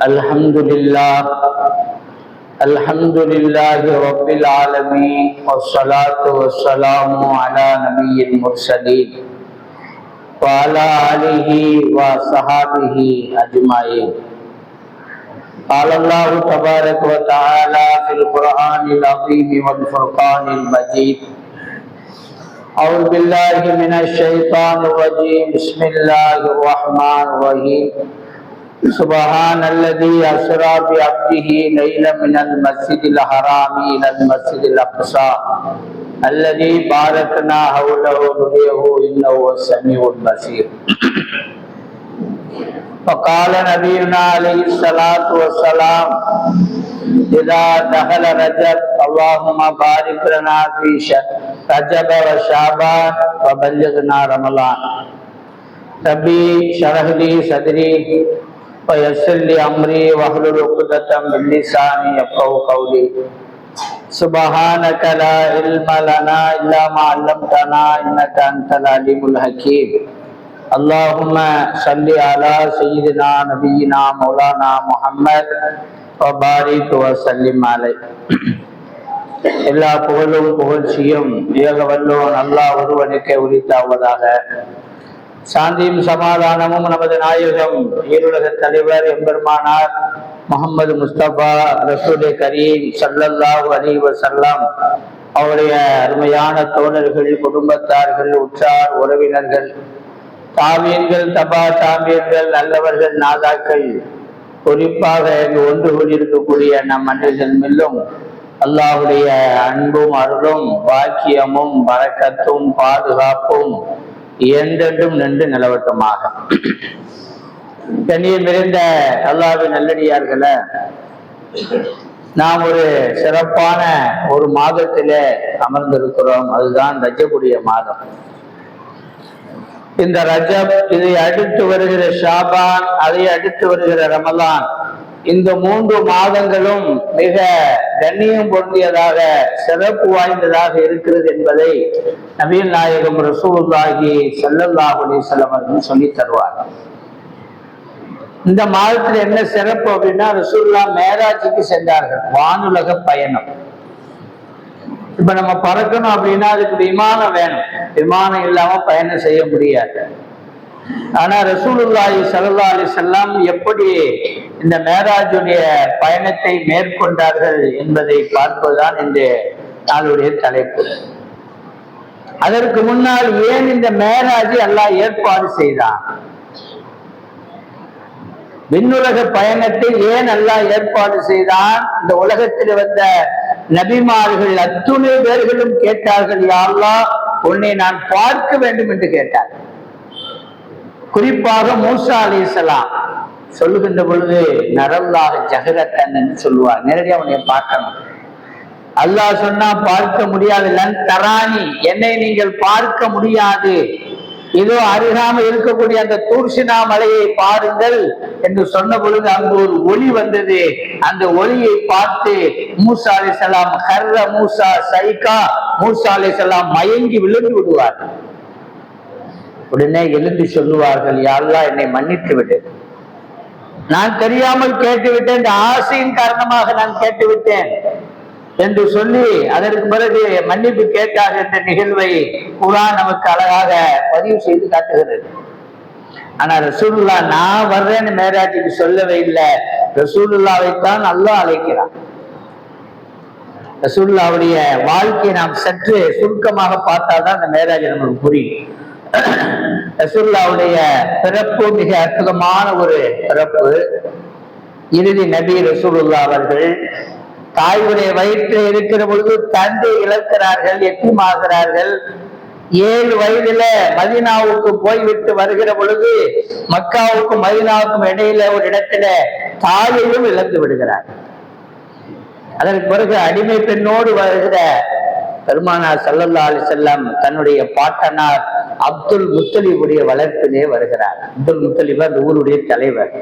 الحمد لله رب العالمين والصلاة والسلام على نبي المرسلين وعلى آله وصحابه أجمعين. قال الله تبارك وتعالى في القرآن العظيم والفرقان المجيد: أعوذ بالله من الشيطان الرجيم. بسم الله الرحمن الرحيم. سبحان الذي أسرى بعبده ليلا من المسجد الحرام إلى المسجد الأقصى الذي باركنا حوله نريه إنه هو السميع البصير. فقال نبينا عليه الصلاة والسلام: إذا دخل رجب اللهم بارك لنا في رجب وشعبان وبلغنا رمضان. ربي اشرح لي صدري ويسر لي أمري واحلل عقدة من لساني يفقهوا قولي. سبحانك لا علم لنا إلا ما علمتنا إنك أنت العليم الحكيم. اللهم صل على سيدنا نبينا مولانا محمد وبارك وسلم عليه. எல்லா புகழும் புகழ்ச்சியும் ஏக வல்லோன் அல்லாஹ் ஒருவனுக்கே உரித்தாவதாக. சாந்தியும் சமாதானமும் நமது நாயகம் ஈருலக தலைவர் எம்பெருமானார் முஹம்மது முஸ்தபா ரசூலே கரீம் ஸல்லல்லாஹு அலைஹி வஸல்லம் அவருடைய அருமையான தோழர்கள், குடும்பத்தார்கள், உற்றார் உறவினர்கள், தாவீன்கள், தபா தாவீன்கள், நல்லவர்கள், நாதாக்கள், குறிப்பாக இங்கு ஒன்று கூடியிருக்கக்கூடிய நம் மனிதர்கள் மேலும் அல்லாஹுடைய அன்பும் அருளும் பாக்கியமும் பரக்கத்தும் பாதுகாப்பும் என்றென்றும் நின்று நிலவட்டமாக. கண்ணியம் நிறைந்த அல்லாஹ்வின் நல்லடியார்களே, நாம் ஒரு சிறப்பான ஒரு மாதத்திலே அமர்ந்திருக்கிறோம். அதுதான் ரஜபுடைய மாதம். இந்த ரஜப், இதை அடுத்து வருகிற ஷாபான், அதை அடுத்து வருகிற ரமலான், இந்த 3 மாதங்களும் மிக கண்ணியம் பொருந்தியதாக, சிறப்பு வாய்ந்ததாக இருக்கிறது என்பதை நபிகள் நாயகம் ரசூலுல்லாஹி ஸல்லல்லாஹு அலைஹி வஸல்லம் அவர்கள் சொல்லி தருவார். இந்த மாதத்துல என்ன சிறப்பு அப்படின்னா, ரசூலுல்லாஹ் மேராஜுக்கு சென்றார்கள். வானுலக பயணம். இப்ப நம்ம பறக்கணும் அப்படின்னா அதுக்கு விமானம் வேணும். விமானம் இல்லாம பயணம் செய்ய முடியாது. ஆனா ரசூலுல்லாஹி ஸல்லல்லாஹு அலைஹி வஸல்லம் எப்படி இந்த மேராஜுடைய பயணத்தை மேற்கொண்டார்கள் என்பதை பார்ப்பதுதான் இந்த நாளுடைய தலைப்பு. அதற்கு முன்னால் ஏன் இந்த மேராஜை அல்லாஹ் ஏற்பாடு செய்தான்? விண்ணுலக பயணத்தை ஏன் அல்லாஹ் ஏற்பாடு செய்தான்? இந்த உலகத்தில் வந்த நபிமார்கள் அத்துணை பேர்களும் கேட்டார்கள், யா அல்லாஹ், உன்னை நான் பார்க்க வேண்டும் என்று கேட்டார். குறிப்பாக மூசா அலைஹிஸ்ஸலாம் சொல்லுகின்ற பொழுது நரல்லாஹ் ஜஹரத்தன் என்று சொல்லுவார். நேரடியாக உன்னை பார்க்கணும். அல்லாஹ் சொன்னா பார்க்க முடியாது. லன் தரானி, என்னை நீங்கள் பார்க்க முடியாது. இதோ அருகாமல் இருக்கக்கூடிய அந்த தூர்சினா மலையை பாருங்கள் என்று சொன்ன பொழுது அங்கு ஒரு ஒளி வந்தது. அந்த ஒளியை பார்த்து மூசா அலைஹிஸ்ஸலாம் ஹர்ர மூசா சைகா, மூசா அலைஹிஸ்ஸலாம் மயங்கி விழுந்து விடுவார். உடனே எழுந்து சொல்லுவார்கள், யா அல்லாஹ், என்னை மன்னித்து விடு, நான் தெரியாமல் கேட்டுவிட்டேன், இந்த ஆசையின் காரணமாக நான் கேட்டுவிட்டேன் என்று சொல்லி அதற்கு பிறகு மன்னிப்பு கேட்டார் என்ற நிகழ்வை குர்ஆன் நமக்கு அழகாக பதிவு செய்து காட்டுகிறது. ஆனா ரசூலுல்லாஹ் நான் வர்றேன்னு மேராஜுக்கு சொல்லவே இல்லை. ரசூலுல்லாஹ்வைத்தான் அல்லாஹ் அழைக்கிறான். ரசூலுல்லாஹ்வுடைய வாழ்க்கையை நாம் சற்று சுருக்கமாக பார்த்தாதான் அந்த மேராஜ் நமக்கு புரியும். ரசூலுல்லாஹ்வுடைய பிறப்பு மிக அற்புதமான ஒரு பிறப்பு. இறுதி நபி ரசூலுல்லாஹ் அவர்கள் தாயுடைய வயிற்றில் இருக்கிற பொழுது தந்தை இழக்கிறார்கள், எத்தீமாகிறார்கள். 7 வயதுல மதீனாவுக்கு போய்விட்டு வருகிற பொழுது மக்காவுக்கும் மதீனாவுக்கும் இடையில ஒரு இடத்துல தாயையும் இழந்து விடுகிறார். அதற்கு பிறகு அடிமை பெண்ணோடு வருகிற பெருமானார் ஸல்லல்லாஹு அலைஹி வஸல்லம் தன்னுடைய பாட்டனார் அப்துல் முத்தலிபுடைய வளர்ப்பிலே வருகிறார். அப்துல் முத்தலிப் அந்த ஊருடைய தலைவர்.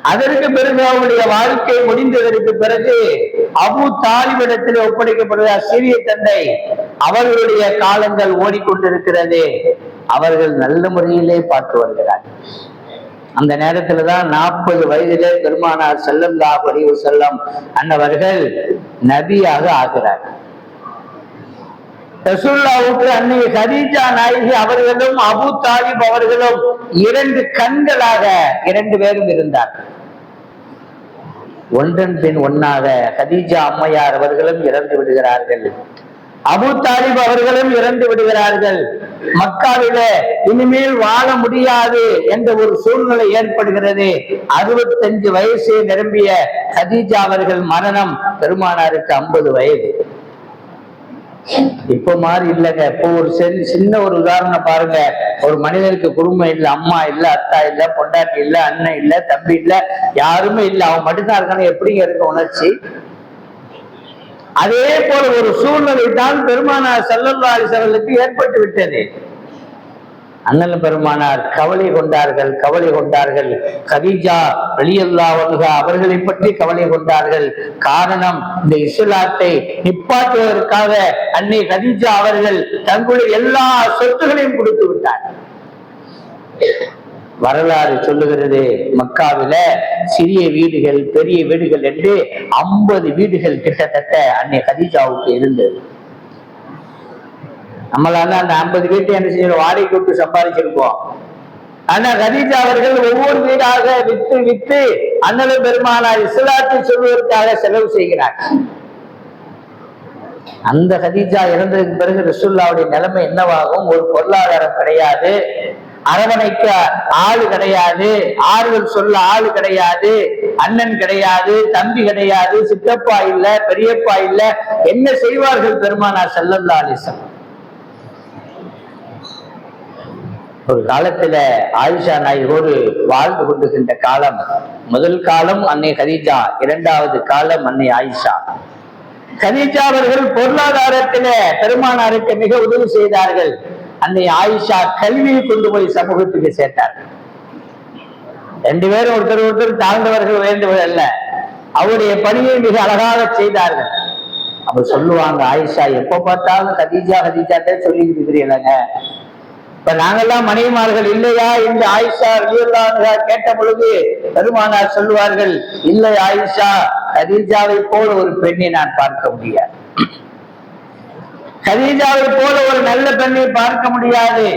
அதற்கு பிறகு அவருடைய வாழ்க்கை முடிந்ததற்கு பிறகு அபூ தாலிபிடத்தில் ஒப்படைக்கப்படுகிறார். சிறிய தந்தை அவர்களுடைய காலங்கள் ஓடிக்கொண்டிருக்கிறது. அவர்கள் நல்ல முறையிலே பார்த்து வருகிறார். அந்த நேரத்துலதான் 40 வயதிலே பெருமானார் ஸல்லல்லாஹு அலைஹி வஸல்லம் அன்னவர்கள் நபியாக ஆகிறார். ரசூலுல்லாஹ்வுக்கு அன்னை கதீஜா நாயகி அவர்களும் அபூ தாலிப் அவர்களும் 2 கண்களாக 2 பேரும் இருந்தார். ஒன்றன் பின் ஒன்னாக கதீஜா அம்மையார் அவர்களும் இறந்து விடுகிறார்கள். அபூ தாலிப் அவர்களும் இறந்து விடுகிறார்கள். மக்காவிலே இனிமேல் வாழ முடியாது என்ற ஒரு சூழ்நிலை ஏற்படுகிறது. 65 வயசே நிரம்பிய கதீஜா அவர்கள் மரணம். பெருமானாருக்கு 50 வயது. இப்ப மாதிரி இல்லைங்க. இப்போ ஒரு சின்ன ஒரு உதாரணம் பாருங்க. ஒரு மனிதனுக்கு குடும்பம் இல்ல, அம்மா இல்ல, அத்தா இல்ல, பொண்டாட்டி இல்ல, அண்ணன் இல்ல, தம்பி இல்ல, யாருமே இல்ல, அவன் மட்டும்தான் இருக்கானு எப்படிங்க இருக்க உணர்ச்சி? அதே போல ஒரு சூழ்நிலை தான் பெருமானார் ஸல்லல்லாஹு அலைஹி வஸல்லம் ஏற்பட்டு விட்டது. அண்ணன் பெருமானார் கவலை கொண்டார்கள். கதீஜா ரலியல்லாஹு அன்ஹா அவர்களை பற்றி கவலை கொண்டார்கள். காரணம், இந்த இஸ்லாத்தை நிப்பாட்டுவதற்காக அன்னை கதீஜா அவர்கள் தங்களுடைய எல்லா சொத்துகளையும் கொடுத்து விட்டார். வரலாறு சொல்லுகிறது, மக்காவில சிறிய வீடுகள், பெரிய வீடுகள் என்று 50 வீடுகள் கிட்டத்தட்ட அன்னை கதீஜாவுக்கு இருந்தது. நம்மளால அந்த 50 வீட்டை என்ன செய்யணும், வாடகை விட்டு சம்பாதிச்சிருப்போம். ஆனா கதீஜா அவர்கள் ஒவ்வொரு வீடாக வித்து அண்ணன் பெருமானார் இஸ்லாத்தை சொல்வதற்காக செலவு செய்கிறார். அந்த கதீஜா இறந்ததுக்கு பிறகு ரசூலுல்லாஹ்வுடைய நிலைமை என்னவாகும்? ஒரு பொருளாதாரம் கிடையாது, அரவணைக்க ஆளு கிடையாது, ஆறுதல் சொல்ல ஆளு கிடையாது, அண்ணன் கிடையாது, தம்பி கிடையாது, சித்தப்பா இல்ல, பெரியப்பா இல்ல. என்ன செய்வார்கள் பெருமானார் ஸல்லல்லாஹு அலைஹி வஸல்லம்? ஒரு காலத்துல ஆயிஷா நாயகோடு வாழ்ந்து கொண்டிருக்கின்ற காலம். முதல் காலம் அன்னை கதீஜா, 2வது காலம் அன்னை ஆயிஷா. கதீஜா அவர்கள் பொருளாதாரத்தில பெருமானாருக்கு மிக உதவி செய்தார்கள். அன்னை ஆயிஷா கல்வியை கொண்டு போய் சமூகத்துக்கு சேர்த்தார்கள். 2 பேரும் ஒருத்தர் தாழ்ந்தவர்கள், உயர்ந்தவர்கள் அல்ல. அவருடைய பணியை மிக அழகாக செய்தார்கள். அப்ப சொல்லுவாங்க, ஆயிஷா எப்ப பார்த்தாலும் கதீஜாட்டே சொல்லிட்டு இருக்கிறீங்க, இப்ப நாங்கெல்லாம் மனைவிமார்கள் இல்லையா என்று ஆயிஷா ரலியல்லாஹு அன்ஹா கேட்ட பொழுது பெருமானார் சொல்லுவார்கள், இல்லை ஆயிஷா, கதீஜாவை போல ஒரு பெண்ணை நான் பார்க்க முடியாது, கதீஜாவை போல ஒரு நல்ல பெண்ணை பார்க்க முடியாது.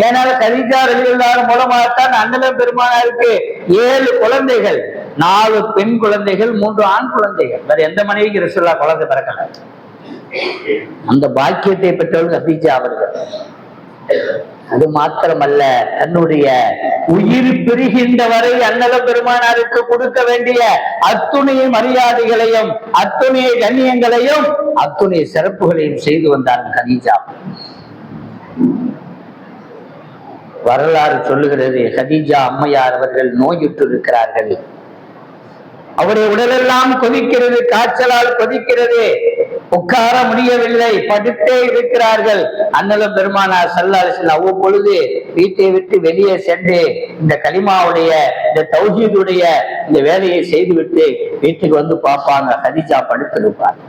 ஏனால் கதீஜா ரலியல்லாஹு அன்ஹா மூலமாகத்தான் அண்ணன் பெருமானாருக்கு 7 குழந்தைகள், 4 பெண் குழந்தைகள், 3 ஆண் குழந்தைகள். வேற எந்த மனைவிக்கு ரசூலுல்லாஹ் குழந்தை பிறக்கல. அந்த பாக்கியத்தை பெற்றவர்கள் கதீஜா அவர்கள். அது மாத்திரமல்ல, தன்னுடைய உயிர் பிரிகின்ற வரை அண்ணன் பெருமானாருக்கு கொடுக்க வேண்டிய அத்துணை மரியாதைகளையும், அத்துணை கண்ணியங்களையும், அத்துணை சிறப்புகளையும் செய்து வந்தார்கள் கதீஜா. வரலாறு சொல்லுகிறது, கதீஜா அம்மையார் அவர்கள் நோயுற்று இருக்கிறார்கள். அவருடைய உடலெல்லாம் கொதிக்கிறது, காய்ச்சலால் கொதிக்கிறது, உட்கார முடியவில்லை, படுத்தே இருக்கிறார்கள். அண்ணன் பெருமானார் ஸல்லல்லாஹு அலைஹி வஸல்லம் அவ்வப்பொழுது வீட்டை விட்டு வெளியே சென்று இந்த கலிமாவுடைய, இந்த தௌஹீதுடைய இந்த வேலையை செய்துவிட்டு வீட்டுக்கு வந்து பார்ப்பாங்க, கதீஜா படுத்திருப்பார்.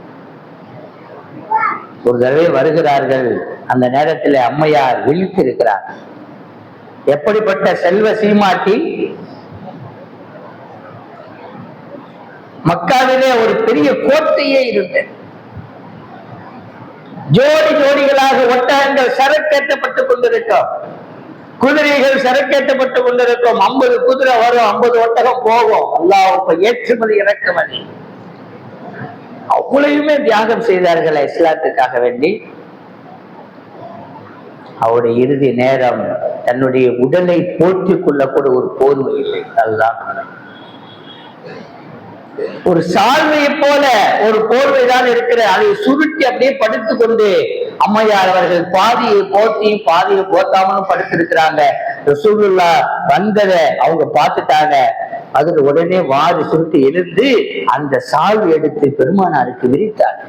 ஒரு தடவை வருகிறார்கள். அந்த நேரத்தில் அம்மையார் விழித்து இருக்கிறார். எப்படிப்பட்ட செல்வ சீமாட்டி! மக்காவிலே ஒரு பெரிய கோட்டையே இருந்தது. ஜோடி ஜோடிகளாக ஒட்டகங்கள் சரக்கேற்றப்பட்டுக் கொண்டிருக்கும், குதிரைகள் சரக்கேற்றப்பட்டுக் கொண்டிருக்கும். 50 குதிரை வரும், 50 ஒட்டகம் போகும். அல்லாஹ் ஏற்றுமதி இறக்குமதி. அவ்வளவுமே தியாகம் செய்தார்கள் இஸ்லாத்துக்காக வேண்டி. அவருடைய இறுதி நேரம் தன்னுடைய உடலை போற்றிக் கொள்ளக்கூட ஒரு போர்வை இல்லை. அதுதான் ஒரு சால்வையை போல ஒரு போர்வைதான் இருக்கிற, அதை சுருட்டி அப்படியே படுத்துக் கொண்டு அம்மையார் அவர்கள் பாதியை போத்தியும் பாதியை போத்தாமலும் படுத்திருக்கிறாங்க. ரசூலுல்லாஹ் வந்ததை அவங்க பார்த்துட்டாங்க. அதுக்கு உடனே வாரி சுருட்டி எழுந்து அந்த சால்வை எடுத்து பெருமானாருக்கு விரித்தார்.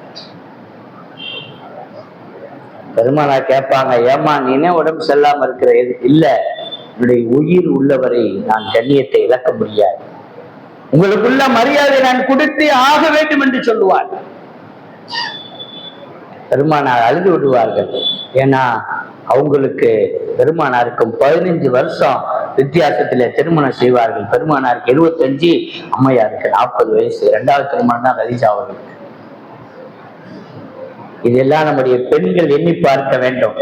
பெருமானார் கேட்பாங்க, ஏமா நீனே உடம்பு செல்லாம இருக்கிற? இல்ல, என்னுடைய உயிர் உள்ளவரை நான் கண்ணியத்தை இழக்க முடியாது, உங்களுக்குள்ள மரியாதை நான் கொடுத்தே ஆக வேண்டும் என்று சொல்லுவார். பெருமானார் அழுது விடுவார்கள். ஏன்னா அவங்களுக்கு பெருமானாருக்கும் 15 வருஷம் வித்தியாசத்துல திருமணம் செய்வார்கள். பெருமானாருக்கு 75, அம்மையாருக்கு 40 வயசு. 2வது திருமணம் தான் கதீஜா அவர்களுக்கு. இதெல்லாம் நம்முடைய பெண்கள் எண்ணி பார்க்க வேண்டும்.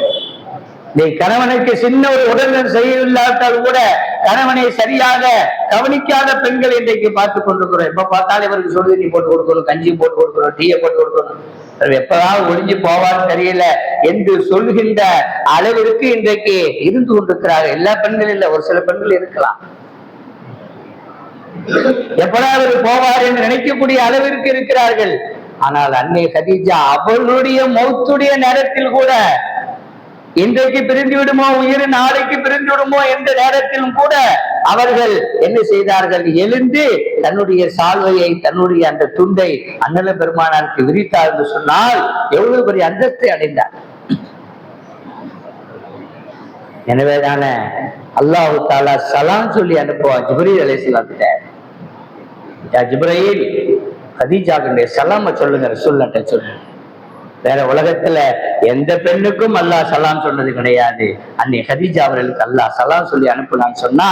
நீ கணவனுக்கு சின்ன ஒரு உடல்நலம் செய்யவில்லாட்டால் கூட கணவனை சரியாக கவனிக்காத பெண்கள் இன்றைக்கு பார்த்து கொண்டிருக்கிறோம். எப்ப பார்த்தாலும் இவருக்கு சுடுதண்ணி போட்டு கொடுக்கணும், கஞ்சி போட்டு கொடுக்கணும், டீயை போட்டு கொடுக்கணும், எப்பதான் ஒழிஞ்சு போவான்னு தெரியல என்று சொல்கின்ற அளவிற்கு இன்றைக்கு இருந்து கொண்டிருக்கிறார்கள். எல்லா பெண்கள் இல்லை, ஒரு சில பெண்கள் இருக்கலாம். எப்படா அவர் போவார் என்று நினைக்கக்கூடிய அளவிற்கு இருக்கிறார்கள். ஆனால் அன்னை கதீஜா அவர்களுடைய மௌத்துடைய நேரத்தில் கூட, இன்றைக்கு பிரிந்து விடுமோ உயிர், நாளைக்கு பிரிந்து விடுமோ என்ற நேரத்திலும் கூட அவர்கள் என்ன செய்தார்கள்? எழுந்து தன்னுடைய சால்வையை, தன்னுடைய அந்த துண்டை அண்ணல பெருமானாருக்கு விரித்தார் என்று சொன்னால் எவ்வளவு பெரிய அந்தஸ்தை அடைந்தார். எனவேதான அல்லாஹு தாலா சலாம் சொல்லி அனுப்புவார் ஜிப்ரீல் அலைஹிஸ்ஸலாம்கிட்ட. ஜிப்ரீல், கதீஜாவுடைய சலாம சொல்லுங்க, ரசூலுல்லாஹ்ட்ட சொல்லுங்க. வேற உலகத்துல எந்த பெண்ணுக்கும் அல்லாஹ் சலாம் சொன்னது கிடையாது. அன்னை கதீஜா அவர்களுக்கு அல்லாஹ் சலாம் சொல்லி அனுப்புனான்னு சொன்னா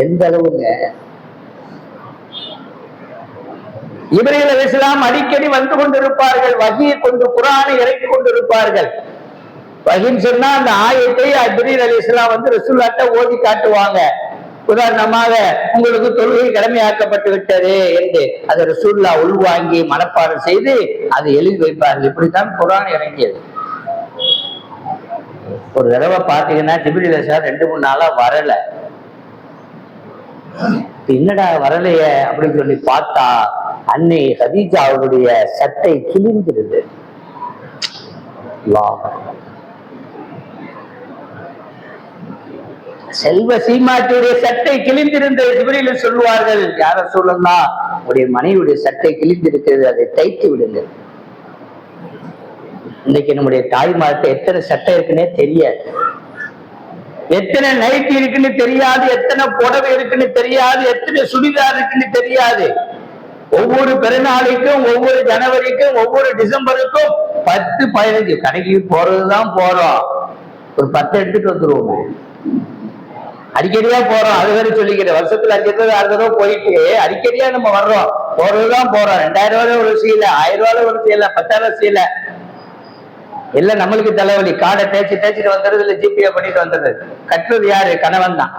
எந்த அளவுங்க? ஜிப்ரீல் அலைஹிஸ்ஸலாம் அடிக்கடி வந்து கொண்டிருப்பார்கள், வஹியை கொண்டு குர்ஆனை இறக்கி கொண்டிருப்பார்கள். வஹின்னு சொன்னா அந்த ஆயத்தை ஜிப்ரீல் அலைஹிஸ்ஸலாம் வந்து ரசூலுல்லாஹ்ட்ட ஓதி காட்டுவாங்க. உதாரணமாக, உங்களுக்கு தொழுகை கடமையாக்கப்பட்டு விட்டது என்று அதை ரசூலுல்லாஹ் உள்வாங்கி மனப்பாடம் செய்து அதை எழுதி வைப்பார்கள். இப்படித்தான் குர்ஆன் இறங்கியது. ஒரு தடவை பாத்தீங்கன்னா ஜிப்ரீல் அலைஹிஸ்ஸலாம் 2-3 நாளா வரல. என்னடா வரலைய அப்படின்னு சொல்லி பார்த்தா அன்னை கதீஜா அவருடைய சட்டை கிழிந்திருது. செல்வ சீமாட்டியுடைய சட்டை கிழிந்திருந்த ஜிப்ரீல் சொல்லுவார்கள், யார சொல்லலாம், உடைய மனைவியுடைய சட்டை கிழிந்திருக்கிறது, அதை தைத்து விடுங்க. இன்னைக்கு நம்முடைய தாய்மார்ட்ட எத்தனை சட்டை இருக்குன்னே தெரியாது, எத்தனை நைட்டி இருக்குன்னு தெரியாது, எத்தனை புடவை இருக்குன்னு தெரியாது, எத்தனை சுடிதார் இருக்குன்னு தெரியாது. ஒவ்வொரு பிறநாளைக்கும், ஒவ்வொரு ஜனவரிக்கும், ஒவ்வொரு டிசம்பருக்கும் 10-15 கடைக்கு போறதுதான் போறோம். ஒரு 10 எடுத்துட்டு வந்துருவோம். அடிக்கடியா போறோம். அது வேற சொல்லிக்கிறேன், வருஷத்துல 5 தடவை 6 தடவை போயிட்டு அடிக்கடியா நம்ம வர்றோம், போறதுதான் போறோம். 2000 ரூபாய் ஒரு சீல, 1000 ரூபாய் ஒரு சீல, 10,000 சீல, எல்லாம் நம்மளுக்கு தலைவலி. காடை தேய்ச்சிட்டு வந்துடுறது, இல்ல ஜிபிஏ பண்ணிட்டு வந்துடுறது. கட்டுறது யாரு? கணவன் தான்.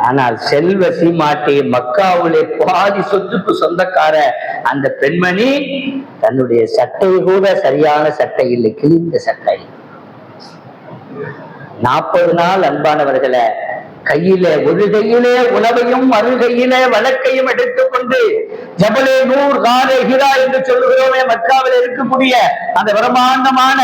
ஆனால் செல்வ சீமாட்டி, மக்காவுலே பாதி சொத்துக்கு சொந்தக்கார அந்த பெண்மணி தன்னுடைய சட்டை கூட சரியான சட்டை இல்லை, கிழிந்த சட்டை. 40 நாள் அன்பானவர்களை கையிலே, ஒரு கையிலே உணவையும் மறு கையிலே வழக்கையும் எடுத்துக்கொண்டு ஜபலே நூர் காலே ஹிரா என்று சொல்லுகிறோமே, மக்காவில் இருக்கக்கூடிய அந்த பிரம்மாண்டமான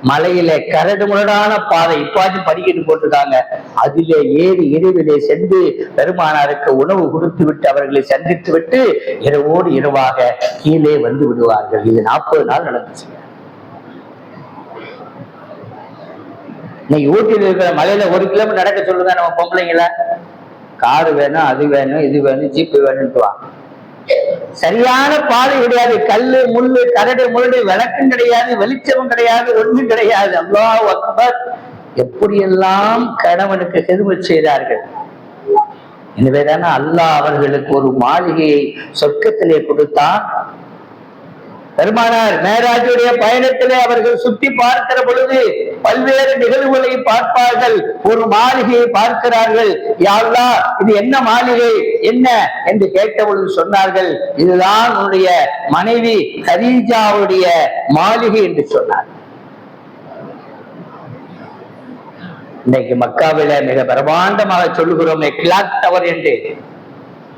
மலையிலே கரடு முரடான பாதை, இப்பாச்சும் படிக்கட்டு போட்டிருக்காங்க, அதிலே ஏறி இரவிலே சென்று பெருமானாருக்கு உணவு கொடுத்து விட்டு அவர்களை சந்தித்து விட்டு இரவோடு இரவாக கீழே வந்து விடுவார்கள். இது 40 நாள் நடந்துச்சு. இன்னைக்கு ஊட்டியில் இருக்கிற மலையில 1 கிலோமீட்டர் நடக்க சொல்லுங்க நம்ம பொம்பளைங்கள. காரு வேணும், அது வேணும், இது வேணும், ஜீப்பு வேணும்ட்டுவாங்க. சரியான பாதை கிடையாது, கல்லு முள்ளு கரடு முரடு, விளக்கும் கிடையாது, வெளிச்சமும் கிடையாது, ஒண்ணும் கிடையாது. அல்லாஹ் அக்பர். எப்படியெல்லாம் கணவனுக்கு ஹிதுமத் செய்தார்கள். எனவேதானே அல்லாஹ் அவர்களுக்கு ஒரு மாளிகையை சொர்க்கத்திலே கொடுத்தான். பெருமானார் மேராஜுடைய பயணத்திலே அவர்கள் சுற்றி பார்க்கிற பொழுது பல்வேறு நிகழ்வுகளை பார்ப்பார்கள். ஒரு மாளிகையை பார்க்கிறார்கள். யா அல்லாஹ், இது என்ன மாளிகை, என்ன என்று கேட்ட பொழுது சொன்னார்கள், இதுதான் உன்னுடைய மனைவி கதீஜாவுடைய மாளிகை என்று சொன்னார். இன்னைக்கு மக்காவில மிக பிரமாண்டமாக சொல்லுகிறோமே கிளாக் டவர் என்று,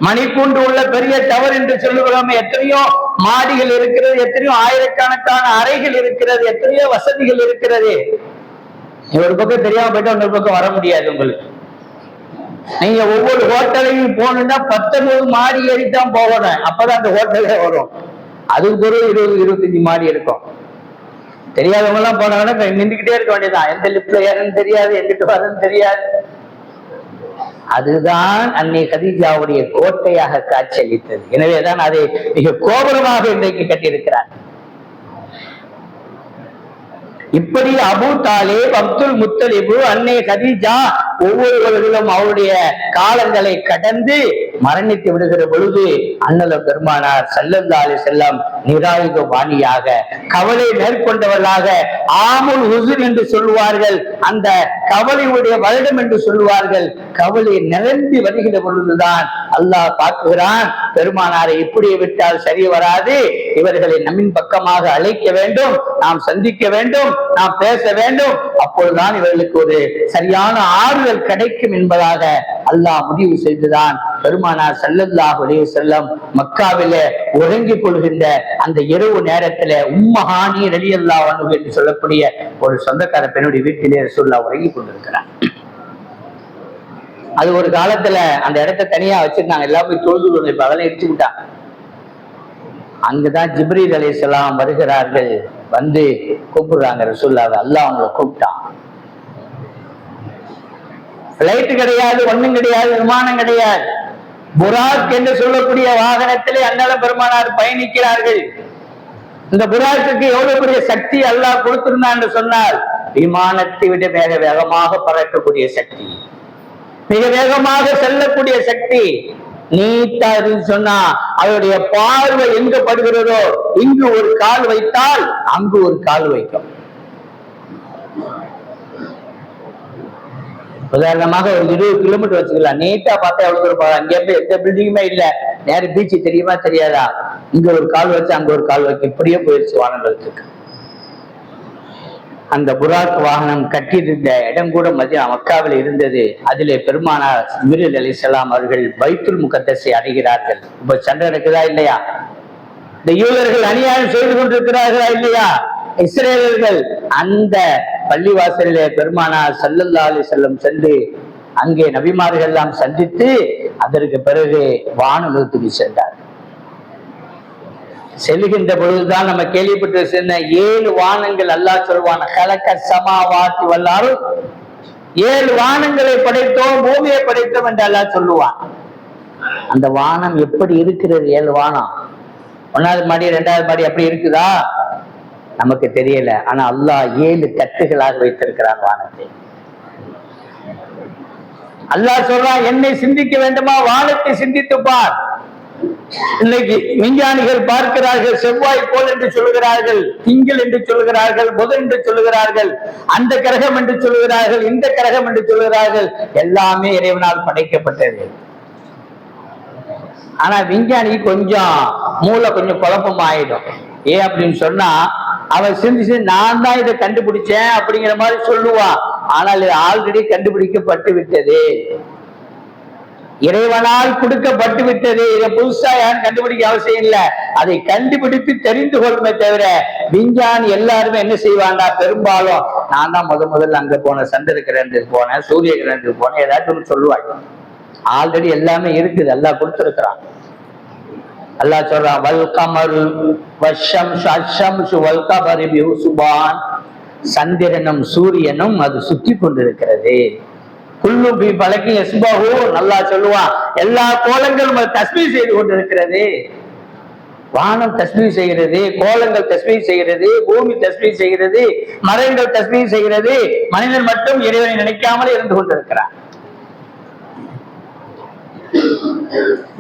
மணிக்கூண்டு உள்ள பெரிய டவர் என்று சொல்லுகிறோமே, எத்தனையோ மாடிகள் இருக்கிறது, எத்தனையோ ஆயிரக்கணக்கான அறைகள் இருக்கிறது, எத்தனையோ வசதிகள் இருக்கிறது. ஒரு பக்கம் தெரியாம போயிட்டு இன்னொரு பக்கம் வர முடியாது. உங்களுக்கு நீங்க ஒவ்வொரு ஹோட்டலையும் போகணும்னா 19 மாடி ஏறித்தான் போகணும், அப்பதான் அந்த ஹோட்டலே வரும். அதுக்கு ஒரு 20-25 மாடி இருக்கும். தெரியாதவங்க எல்லாம் போனாங்கன்னா நின்றுகிட்டே இருக்க வேண்டியதுதான். எந்த லிப்ட்ல ஏறன்னு தெரியாது, எங்கிட்டு வரன்னு தெரியாது. அதுதான் அன்னை கதீஜாவுடைய கோட்டையாக காட்சியளித்தது. எனவேதான் அதை மிக கோபுரமாக இன்றைக்கு கட்டியிருக்கிறார். இப்படி அபூ தாலிப், அப்துல் முத்தலிபு, அன்னை கதீஜா ஒவ்வொருவர்களும் அவருடைய காலங்களை கடந்து மரணித்து விடுகிற பொழுது அண்ணல பெருமானார் ஸல்லல்லாஹு அலைஹி வஸல்லம் நிராயுத வாணியாக, கவலை மேற்கொண்டவர்களாக, ஆமுல் ஹுஸ்ன் என்று சொல்லுவார்கள், அந்த கவலையுடைய வருடம் என்று சொல்லுவார்கள். கவலை நிரம்பி வருகிற பொழுதுதான் அல்லாஹ் பார்க்குகிறான், பெருமானாரை இப்படியே விட்டால் சரி வராது, இவர்களை நம்மின் பக்கமாக அழைக்க வேண்டும், நாம் சந்திக்க வேண்டும், நாம் பேச வேண்டும், அப்பொழுதுதான் இவர்களுக்கு ஒரு சரியான ஆறுதல் கிடைக்கும் என்பதாக அல்லாஹ் முடிவு செய்துதான் பெருமானார் ஸல்லல்லாஹு அலைஹி வஸல்லம் மக்காவிலே உறங்கிக் கொள்கின்ற அந்த இரவு நேரத்திலே உம்மஹானி ரலியல்லாஹு அன்ஹு என்று சொல்லக்கூடிய ஒரு சொந்தக்கார பெண்ணுடைய வீட்டிலே ரசூலுல்லாஹ் உறங்கிக் கொண்டிருக்கிறார். அது ஒரு காலத்துல அந்த இடத்தை தனியா வச்சிருந்தாங்க, எல்லாம் போய் தொழுது, இப்ப அதெல்லாம் இடிச்சு விட்டாங்க. அங்குதான் ஜிப்ரீல் அலைஹிஸ்ஸலாம் வருகிறார்கள், வந்து கூப்பிடுறாங்க ரசூலுல்லாஹ். அல்லாஹ் அவங்களை கூப்பிட்டான். பிளைட் கிடையாது, ஒண்ணும் கிடையாது, விமானம் கிடையாது, புராக் என்று சொல்லக்கூடிய வாகனத்திலே அண்ணலம் பெருமானார் பயணிக்கிறார்கள். இந்த புராக்குக்கு எவ்வளவு பெரிய சக்தி அல்லாஹ் கொடுத்திருந்தான் என்று சொன்னால், விமானத்தை விட வேக வேகமாக பறக்கக்கூடிய சக்தி, மிக வேகமாக செல்லக்கூடிய சக்தி. நீட்டா சொன்னா அவருடைய பார்வை எங்க படுகிறதோ, இங்கு ஒரு கால் வைத்தால் அங்கு ஒரு கால் வைக்கும். உதாரணமாக ஒரு 20 கிலோமீட்டர் வச்சுக்கலாம், நீட்டா பார்த்தா எவ்வளவு தூரம், அங்கே எந்த பில்டிங்குமே இல்ல, நேரம் பீச்சு தெரியுமா தெரியாதா, இங்க ஒரு கால் வச்சு அங்க ஒரு கால் வைக்க, இப்படியே போயிடுச்சு வாகனங்களுக்கு. அந்த புராக் வாகனம் கட்டியிருந்த இடம் கூட மக்காவில் இருந்தது. அதிலே பெருமானார் ஜிப்ரீல் அலைஹிஸ்ஸலாம் அவர்கள் பைத்துல் முகத்தஸை அடைகிறார்கள். இப்ப சண்டை நடக்குதா இல்லையா? இந்த யூதர்கள் அநியாயம் செய்து கொண்டிருக்கிறார்களா இல்லையா? இஸ்ரேலர்கள் அந்த பள்ளிவாசலிலே பெருமானார் ஸல்லல்லாஹு அலைஹி வஸல்லம் சென்று அங்கே நபிமார்கள் எல்லாம் சந்தித்து அதற்கு பிறகு வானுலகத்துக்கு சென்றார். செல்கின்ற பொழுதுதான் நம்ம கேள்விப்பட்டு சேர்ந்த 7 வானங்கள் அல்லாஹ் சொல்வான், கலக்க சமாவாத்தி வல்லாரும், 7 வானங்களை படைத்தோம், பூமியை படைத்தோம் என்று அல்லாஹ் சொல்லுவான். அந்த வானம் எப்படி இருக்கிறது? 7 வானம், 1வது மாடி 2வது மாடி அப்படி இருக்குதா? நமக்கு தெரியல. ஆனா அல்லாஹ் 7 தட்டுகளாக வைத்திருக்கிறான் வானத்தை. அல்லாஹ் சொல்றான், என்னை சிந்திக்க வேண்டுமா, வானத்தை சிந்தித்து பார். இன்னைக்கு விஞ்ஞானிகள் பார்க்கிறார்கள், செவ்வாய் கோள் என்று சொல்லுகிறார்கள், திங்கள் என்று சொல்லுகிறார்கள், புதன் என்று சொல்லுகிறார்கள், அந்த கிரகம் என்று சொல்லுகிறார்கள், இந்த கிரகம் என்று சொல்லுகிறார்கள். எல்லாமே இறைவனால் படைக்கப்பட்டது. ஆனா விஞ்ஞானி கொஞ்சம் மூளை கொஞ்சம் குழப்பம் ஆயிடும். ஏன் அப்படின்னு சொன்னா, அவன் சிந்திச்சு நான் தான் இதை கண்டுபிடிச்சேன் அப்படிங்கிற மாதிரி சொல்லுவான். ஆனால் இது ஆல்ரெடி கண்டுபிடிக்கப்பட்டு விட்டது, இறைவனால் கொடுக்கப்பட்டு விட்டது. இதை புதுசா யாரும் கண்டுபிடிக்க அவசியம் இல்லை. அதை கண்டுபிடித்து தெரிந்து கொள்ளுமே தவிர விஞ்ஞானி எல்லாருமே என்ன செய்வாண்டா, பெரும்பாலும் நான் தான் முதல்ல அங்க போனேன், சந்திர கிரகத்துக்கு போனேன், சூரிய கிரகத்துக்கு போனேன், ஏதாச்சும் சொல்லுவாங்க. ஆல்ரெடி எல்லாமே இருக்குது, அல்லாஹ் கொடுத்திருக்கிறான். அல்லாஹ் சொல்றான், வல் கமரு வஷம்சு அஷம்சு வல் கமரு பிஹுஸ்பான், சந்திரனும் சூரியனும் அது சுற்றி கொண்டிருக்கிறது. குல்லுபி பலகி யஸ்பஹு, நல்லா சொல்லுவான், எல்லா கோலங்களும் தஸ்பீஹ் செய்து கொண்டிருக்கிறது. வானம் தஸ்பீஹ் செய்கிறது, கோலங்கள் தஸ்பீஹ் செய்கிறது, பூமி தஸ்பீஹ் செய்கிறது, மரங்கள் தஸ்பீஹ் செய்கிறது. மனிதன் மட்டும் இறைவனை நினைக்காமல் இருந்து கொண்டிருக்கிறான்.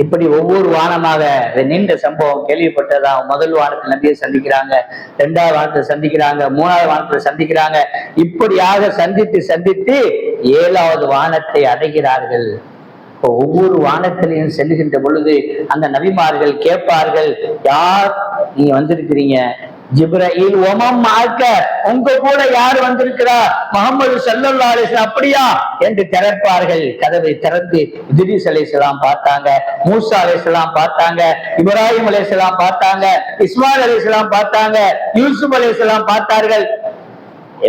இப்படி ஒவ்வொரு வானமாக நீண்ட சம்பவம் கேள்விப்பட்டதா. முதல் வானத்தில் நபியை சந்திக்கிறாங்க, 2வது வானத்தில் சந்திக்கிறாங்க, 3வது வானத்தில் சந்திக்கிறாங்க. இப்படியாக சந்தித்து சந்தித்து 7வது வானத்தை அடைகிறார்கள். ஒவ்வொரு வானத்திலையும் செல்லுகின்ற பொழுது அந்த நபிமார்கள் கேட்பார்கள், யார் நீங்க வந்திருக்கிறீங்க? ஜிப்ரீல், உங்க கூட யார் வந்திருக்கிறா? முஹம்மது ஸல்லல்லாஹு அலைஹி வஸல்லம். அப்படியா என்று திறப்பார்கள். கதவை திறந்து இத்ரீஸ் அலைஹிஸ்ஸலாம் பார்த்தாங்க, மூசா அலைஹிஸ்ஸலாம் பார்த்தாங்க, இப்ராஹிம் அலைஹிஸ்ஸலாம் பார்த்தாங்க, இஸ்மாயில் அலைஹிஸ்ஸலாம் பார்த்தாங்க, யூசுப் அலைஹிஸ்ஸலாம் பார்த்தார்கள்.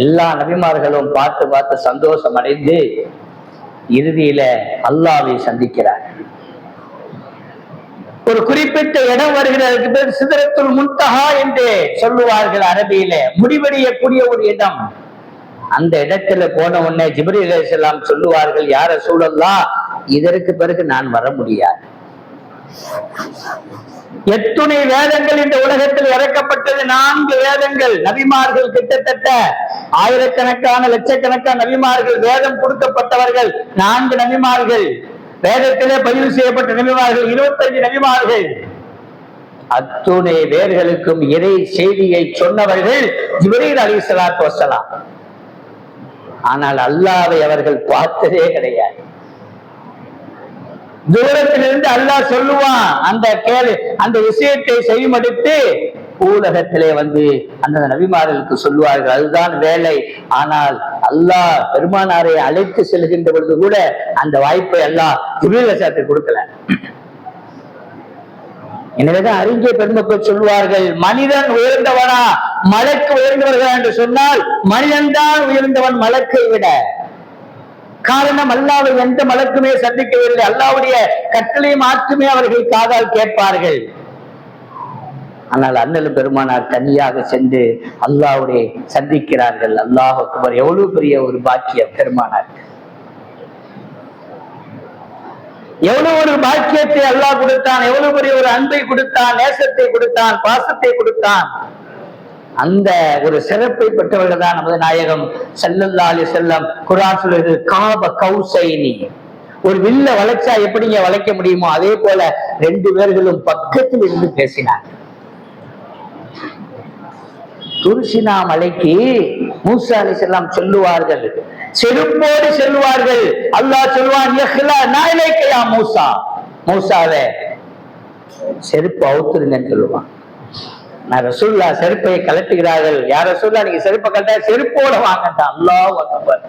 எல்லா நபிமார்களும் பார்த்து பார்த்து சந்தோஷம் அடைந்து இறுதியில அல்லாஹ்வை சந்திக்கிறார். ஒரு குறிப்பிட்ட இடம் வருகிறதுக்கு பேர் சிதறத்துல் முன்தஹா என்று சொல்லுவார்கள் அரபியில, முடிவடையக்கூடிய ஒரு இடம். அந்த இடத்துல போன உடனே ஜிப்ரீல் அலைஹிஸ்ஸலாம் சொல்லுவார்கள், யா ரசூலல்லாஹ், இதற்கு பிறகு நான் வர முடியாது. எத்துணை வேதங்கள் இந்த உலகத்தில் இறக்கப்பட்டது? 4 வேதங்கள். நபிமார்கள் கிட்டத்தட்ட ஆயிரக்கணக்கான லட்சக்கணக்கான நபிமார்கள், வேதம் கொடுக்கப்பட்டவர்கள் 4 நபிமார்கள். வேதத்திலே பதிவு செய்யப்பட்ட நபிமார்கள் 25 நபிமார்கள். அத்துணை பேர்களுக்கும் இறை செய்தியை சொன்னவர்கள் ஜிப்ரீல் அலைஹிஸ்ஸலாத்து வஸ்ஸலாம். ஆனால் அல்லாஹ்வை அவர்கள் பார்த்ததே கிடையாது. தூரத்திலிருந்து அல்லாஹ் சொல்லுவான், அந்த விஷயத்தை செய்மடுத்து பூலகத்திலே வந்து அந்த நபிமார்களுக்கு சொல்லுவார்கள். அதுதான் வேலை. ஆனால் அல்லாஹ் பெருமானாரை அழைத்து செல்கின்ற பொழுது கூட அந்த வாய்ப்பை அல்லாஹ் ஜிப்ரீல் அலைஹிஸ்ஸலாத்துக்கு கொடுக்கல. எனவேதான் அறிஞர் பெருமக்கள் சொல்லுவார்கள், மனிதன் உயர்ந்தவனா மலக்கு உயர்ந்தவர்களா என்று சொன்னால் மனிதன் தான் உயர்ந்தவன் மலக்கை விட. காரணம், அல்லாஹ்வை எந்த மலக்குமே சந்திக்கவில்லை. அல்லாஹ்வுடைய கட்டளை மாற்றுமே அவர்கள் காதால் கேட்பார்கள். ஆனால் அண்ணல் பெருமானார் தனியாக சென்று அல்லாஹ்வை சந்திக்கிறார்கள். அல்லாஹ் அக்பர்! எவ்வளவு பெரிய ஒரு பாக்கியம் பெருமானார்! எவ்வளவு ஒரு பாக்கியத்தை அல்லாஹ் கொடுத்தான்! எவ்வளவு பெரிய ஒரு அன்பை கொடுத்தான், நேசத்தை கொடுத்தான், பாசத்தை கொடுத்தான்! அந்த ஒரு சிறப்பை பெற்றவர்கள் தான் நமது நாயகம் ஸல்லல்லாஹு அலைஹி வஸல்லம். குர்ஆன் சொல்லுது, காப கௌசைனி. ஒரு வில்ல வளைச்சா எப்படிங்க வளைக்க முடியுமோ அதே போல 2 பேர்களும் பக்கத்தில் இருந்து பேசினார். துர்சினா மலைக்கு மூசா அலைஹிஸ்ஸலாம் சொல்லுவார்கள், செருப்போடு செல்வார்கள். அல்லாஹ் சொல்வான், யஹ்லா நாயிலைக்கையா மூசா, மூசாவே செருப்பு அவுத்துருங்கன்னு சொல்லுவான். நான் ரசூலுல்லாஹ் செருப்பை கலட்டுகிறார்கள். யார் ரசூலுல்லாஹ், நீங்க செருப்பை கலட்ட செருப்போட வாங்கட்டான். அல்லாஹ் அக்பர்!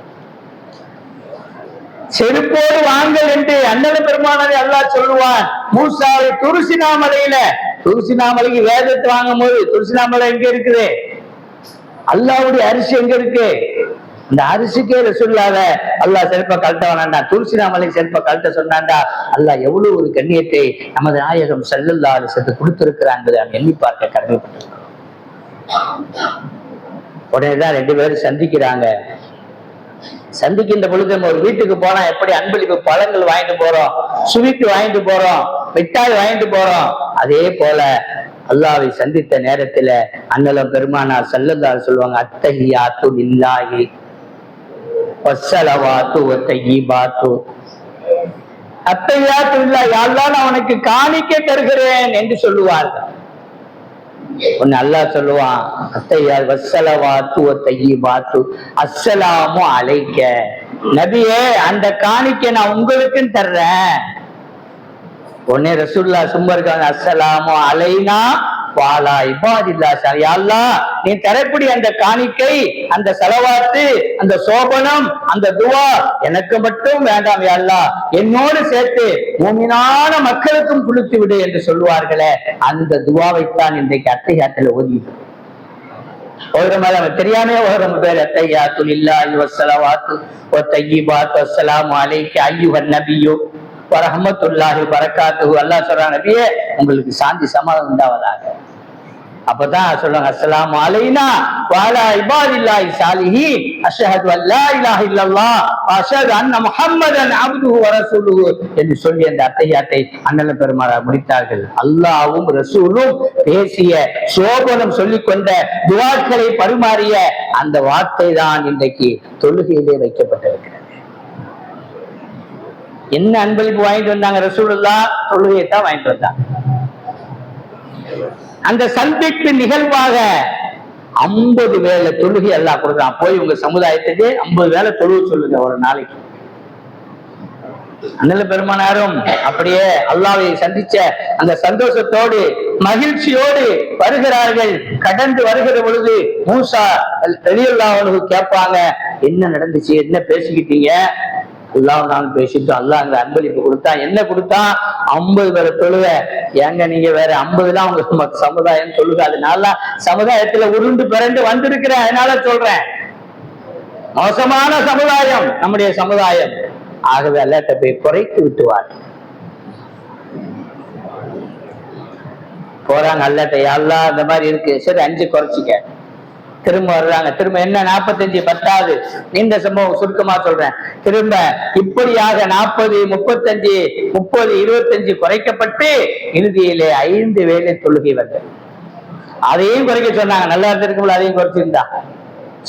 செருப்போடு வாங்கல் என்று அண்ணல் பெருமானாரை அல்லாஹ் சொல்லுவான். மூசாவை துர்சினாமலையில, துர்சினாமலைக்கு வேதத்தை வாங்கும் போது, துர்சினாமலை எங்க இருக்குது? அல்லாஹ்வுடைய அரிசி எங்க இருக்கு? அந்த அரிசிக்கே ரசூலுல்லாஹ் அல்லாஹ் செருப்பை கலட்ட வேணாண்டா, துர்சினாமலை செருப்பை கலட்ட சொன்னாண்டா. அல்லாஹ் எவ்வளவு ஒரு கண்ணியத்தை நமது நாயகம் ஸல்லல்லாஹு அலைஹி வஸல்லம் கொடுத்திருக்கிறான் என்பதை நாம் எண்ணி பார்க்க கடமைப்பட்டிருக்கிறோம். உடனேதான் 2 பேரும் சந்திக்கிறாங்க. சந்திக்கின்ற பொழுது நம்ம ஒரு வீட்டுக்கு போனா எப்படி அன்பளிப்பு பழங்கள் வாங்கிட்டு போறோம், ஸ்வீட் வாங்கிட்டு போறோம், மிட்டாய் வாங்கிட்டு போறோம், அதே போல அல்லாஹ்வை சந்தித்த நேரத்துல அண்ணலம் பெருமானார் ஸல்லல்லாஹு அலைஹி சொல்லுவாங்க, அத்தஹியாத்து லில்லாஹி வஸ்ஸலவாத்து வத்தய்யிபாத்து. அத்தஹியாத்து லில்லாஹி, அல்லாஹ் நான் உனக்கு காணிக்கை தருகிறேன் என்று சொல்லுவார்கள். ஒன்னு அல்லாஹ் சொல்லுவான், அத்தஹியாத் வஸ்ஸலவாத்து வத்தய்யிபாத்து அஸ்ஸலாமு அலைக்க. நபியே, அந்த காணிக்கை நான் உங்களுக்கும் தர்றேன். உடனே ரசூலுல்லாஹ் சும்மா இருக்காங்க, அஸ்ஸலாமு அலைனா வாலா இபாதில்லா. யா அல்லாஹ், நீ தரக்கூடிய அந்த காணிக்கை, அந்த ஸலவாத்து, அந்த சோபனம், அந்த துஆ எனக்கு மட்டும் வேண்டாம் யா அல்லாஹ், என்னோடு சேர்த்து மூமினான மக்களுக்கும் கொடுத்து விடு என்று சொல்லுவார்களே, அந்த துஆவைத்தான் இன்றைக்கு அத்தஹியாத்துல ஓதிட்டு ஓதுறோம். தெரியாமே ஓதுறோம். பேர் அத்தஹியாத்து லில்லாஹி வஸ்ஸலவாத்து வத்தய்யிபாத்து அஸ்ஸலாமு அலைக்க அய்யுஹன் நபியு வரஹ்மத்துல்லாஹி வபரகாத்துஹு. அல்லாஹ் சொல்றான், நபியே உங்களுக்கு சாந்தி சமாதானம் உண்டாவதாக. அப்பதான் சொல்றாங்க, அஸ்ஸலாமு அலைனா வஅலா இபாதில்லாஹி ஸாலிஹீன் அஷ்ஹது அல்லா இலாஹ இல்லல்லாஹ் வ அஷ்ஹது அன்ன முஹம்மதன் அப்துஹு வ ரசூலுஹு என்று சொல்லி அந்த அத்தஹியாத்தை அண்ணல் பெருமானார் முடித்தார்கள். அல்லாஹ்வும் ரசூலும் பேசிய சோபனம் சொல்லிக் கொண்ட துஆக்களை பரிமாறிய அந்த வார்த்தை தான் இன்றைக்கு தொழுகையிலே வைக்கப்பட்டிருக்கிறது. என்ன அன்பளிப்பு வாங்கிட்டு வந்தாங்க ரசூலுல்லாஹ்? தொழுகையை தான் வாங்கிட்டு வந்தாங்க. அந்த சந்திப்பு நிகழ்வாக 50 வேளை தொழுகை அல்லாஹ் கொடுத்தான். போய் உங்க சமுதாயத்துக்கு 50 வேளை தொழுகை சொல்லுங்க ஒரு நாளைக்கு. அண்ணல் பெருமானாரும் அப்படியே அல்லாஹ்வை சந்திச்ச அந்த சந்தோஷத்தோடு மகிழ்ச்சியோடு வருகிறார்கள். கடந்து வருகிற பொழுது மூசா ரலியல்லாஹு அன்ஹு கேட்பாங்க, என்ன நடந்துச்சு, என்ன பேசிக்கிட்டீங்க? அல்லாஹ் நான் பேசிட்டு அல்லாஹ் அங்க அன்பளிப்பு கொடுத்தான். என்ன கொடுத்தான்? 50 பேரை தொழுக. ஏங்க நீங்க வேற 50 உங்க சமுதாயம் தொழுக. அதனால சமுதாயத்துல உருண்டு பிறண்டு வந்திருக்கிறேன், அதனால சொல்றேன். மோசமான சமுதாயம் நம்முடைய சமுதாயம். ஆகவே அல்லாஹ்ட்ட போய் குறைத்து விட்டுவார். போறாங்க அல்லாஹ்ட்ட, யா அல்லாஹ் இந்த மாதிரி இருக்கு, சரி 5 குறைச்சிக்க. திரும்ப வர்றாங்க. திரும்ப என்ன 45 10வது நீண்ட சம்பவம் சுருக்கமா சொல்றேன். திரும்ப இப்படியாக 40 35 30 25 குறைக்கப்பட்டு இறுதியிலே 5 வேளை தொழுகை வந்தது. அதையும் குறைக்க சொன்னாங்க. நல்லா இருந்திருக்கும்போது அதையும் குறைச்சிருந்தா.